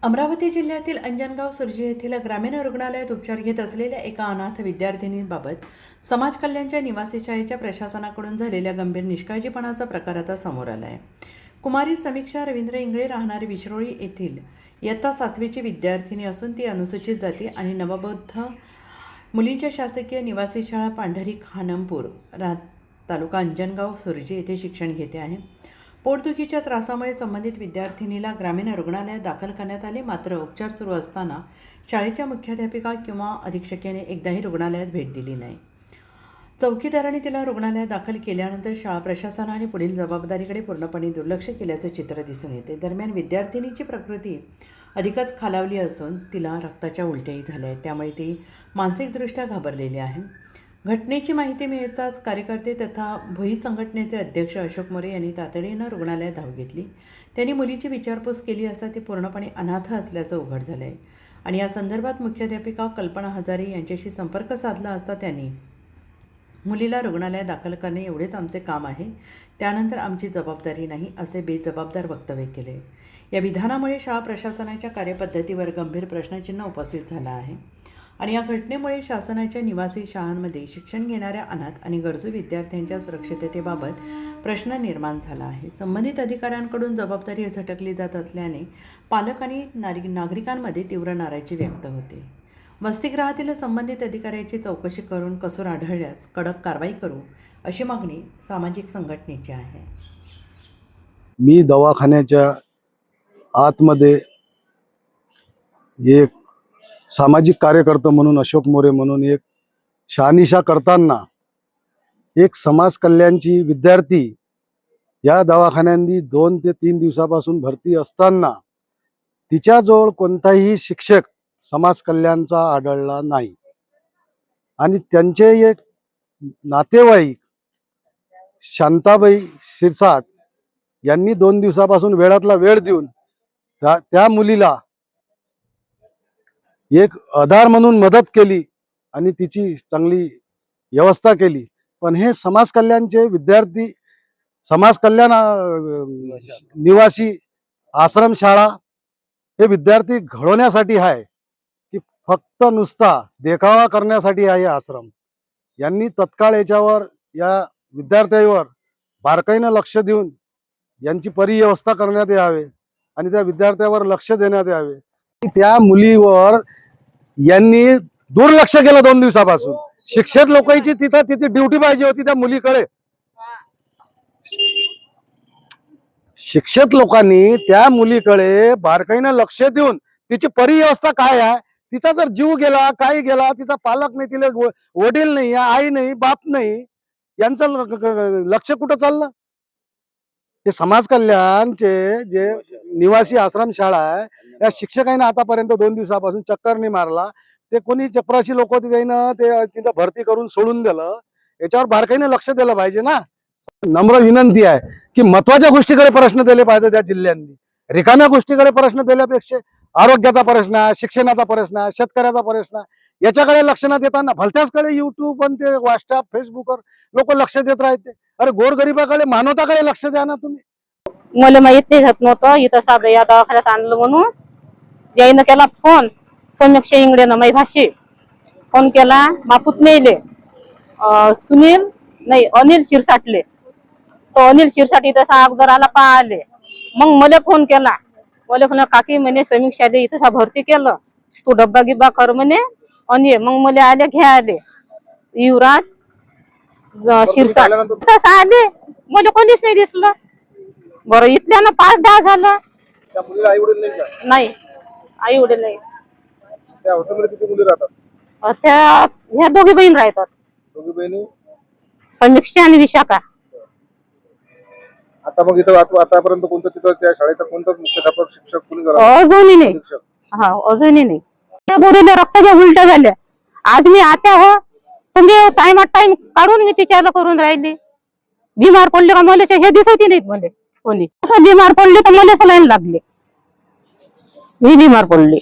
अमरावती जिल्ह्यातील अंजनगाव सुर्जी येथील ग्रामीण रुग्णालयात उपचार घेत असलेल्या एका अनाथ विद्यार्थिनीबाबत समाज कल्याणच्या निवासी शाळेच्या प्रशासनाकडून झालेल्या गंभीर निष्काळजीपणाचा प्रकार आता समोर आला आहे। कुमारी समीक्षा रवींद्र इंगळे राहणारी विश्रोळी येथील इयत्ता 7वीची विद्यार्थिनी असून ती अनुसूचित जाती आणि नवबौद्ध मुलींच्या शासकीय निवासी शाळा पांढरी खानमपूर तालुका अंजनगाव सुर्जी येथे शिक्षण घेते आहे। पोटदुखीच्या त्रासामुळे संबंधित विद्यार्थिनीला ग्रामीण रुग्णालयात दाखल करण्यात आले, मात्र उपचार सुरू असताना शाळेच्या मुख्याध्यापिका किंवा अधीक्षकेने एकदाही रुग्णालयात भेट दिली नाही। चौकीदारांनी तिला रुग्णालयात दाखल केल्यानंतर शाळा प्रशासनाने पुढील जबाबदारीकडे पूर्णपणे दुर्लक्ष केल्याचे चित्र दिसून येते। दरम्यान विद्यार्थिनीची प्रकृती अधिकच खालावली असून तिला रक्ताच्या उलट्याही झाल्या आहेत, त्यामुळे ती मानसिकदृष्ट्या घाबरलेली आहे। घटनेची माहिती मिळताच कार्यकर्ते तथा भुई संघटनेचे अध्यक्ष अशोक मोरे यांनी तातडीनं रुग्णालयात धाव घेतली। त्यांनी मुलीची विचारपूस केली असता ती पूर्णपणे अनाथ असल्याचं उघड झालं आहे आणि या संदर्भात मुख्याध्यापिका कल्पना हजारे यांच्याशी संपर्क साधला असता त्यांनी मुलीला रुग्णालयात दाखल करणे एवढेच आमचे काम आहे, त्यानंतर आमची जबाबदारी नाही, असे बेजबाबदार वक्तव्य केले। या विधानामुळे शाळा प्रशासनाच्या कार्यपद्धतीवर गंभीर प्रश्नचिन्ह उपस्थित झाला आहे आणि या घटनेमुळे शासनाच्या निवासी शाळांमध्ये शिक्षण घेणाऱ्या अनाथ आणि गरजू विद्यार्थ्यांच्या सुरक्षिततेबाबत प्रश्न निर्माण झाला आहे। संबंधित अधिकाऱ्यांकडून जबाबदारी झटकली जात असल्याने पालक आणि नागरिकांमध्ये तीव्र नाराजी व्यक्त होते। वसतिगृहातील संबंधित अधिकाऱ्याची चौकशी करून कसूर आढळल्यास कडक कारवाई करू, अशी मागणी सामाजिक संघटनेची आहे। मी दवाखान्याच्या आतमध्ये एक सामाजिक कार्यकर्ता म्हणून अशोक मोरे म्हणून एक शहानिशा करताना एक समाज कल्याणची विद्यार्थी या दवाखान्यांनी 2 ते 3 दिवसापासून भरती असताना तिच्याजवळ कोणताही शिक्षक समाज कल्याणचा आढळला नाही आणि त्यांचे एक नातेवाईक शांताबाई शिरसाट यांनी 2 दिवसापासून वेळातला वेळ देऊन त्या मुलीला एक आधार म्हणून मदत केली आणि तिची चांगली व्यवस्था केली। पण हे समाज कल्याणचे विद्यार्थी समाज कल्याण निवासी आश्रमशाळा हे विद्यार्थी घडवण्यासाठी आहे की फक्त नुसता देखावा करण्यासाठी आहे आश्रम। यांनी तत्काळ याच्यावर या विद्यार्थ्यांवर बारकाईने लक्ष देऊन यांची परिव्यवस्था करण्यात यावे आणि त्या विद्यार्थ्यावर लक्ष देण्यात यावे। त्या मुलीवर यांनी दुर्लक्ष केलं 2 दिवसापासून। शिक्षक लोकांची तिथे ड्युटी पाहिजे होती त्या मुलीकडे। शिक्षक लोकांनी त्या मुलीकडे बारकाईने लक्ष देऊन तिची परिव्यवस्था काय आहे, तिचा जर जीव गेला काय गेला, तिचा पालक नाही, तिला वडील नाही, आई नाही, बाप नाही, यांचं लक्ष कुठं चाललं? हे समाज कल्याणचे जे निवासी आश्रमशाळा आहे या शिक्षकांनी आतापर्यंत 2 दिवसापासून चक्कर नाही मारला। ते कोणी चपराशी लोक होते त्यानं ते तिथं भरती करून सोडून दिलं। याच्यावर बारकाईने लक्ष दिलं पाहिजे ना। नम्र विनंती आहे की महत्वाच्या गोष्टीकडे प्रश्न दिले पाहिजे त्या जिल्ह्यांनी। रिकाम्या गोष्टीकडे प्रश्न दिल्यापेक्षा आरोग्याचा प्रश्न, शिक्षणाचा प्रश्न, शेतकऱ्याचा प्रश्न याच्याकडे लक्ष न देताना भलत्याचकडे युट्यूब आणि ते व्हॉट्सअप फेसबुकवर लोक लक्ष देत राहते। अरे गोरगरिबाकडे मानवताकडे लक्ष द्या ना तुम्ही। मला माहित नाही होत नव्हतं इथं साधं या दवाखान्यात आणलं म्हणून याईनं केला फोन। समीक्षा इंगळेनं माझी भाषी फोन केला, मापूत नेले सुनील नाही अनिल शिरसाटले, तो अनिल शिरसाट इथं अगोदर आला पाहिले, मग मला फोन केला। मला फोन काकी म्हणे समीक्षा दे इथं भरती केलं, तू डब्बा गिब्बा कर म्हणे आणि ये। मग मला आले घ्या आले युवराज शिरसाट तसं आले, मला कोणीच नाही दिसलं। बरं इथल्यानं 5-10 झालं नाही, आई वडील नाही। ह्या दोघी बहीण राहतात, समीक्षा आणि विशाखा। आता मग इथं आतापर्यंत कोणतं तिथं त्या शाळेचा कोणताच मुख्याध्यापक शिक्षक कोणी अजूनही नाही। हा अजूनही नाही। त्या बोरीला रक्ताच्या उलट्या झाल्या। आज मी आता हो तुम्ही टाइम काढून मी तिच्याला करून राहिली। बिमार पडले का मला हे दिसत नाहीत मला कोणी। असं बिमार पडले तर मला सलाईन लागले, मी बिमार पडले।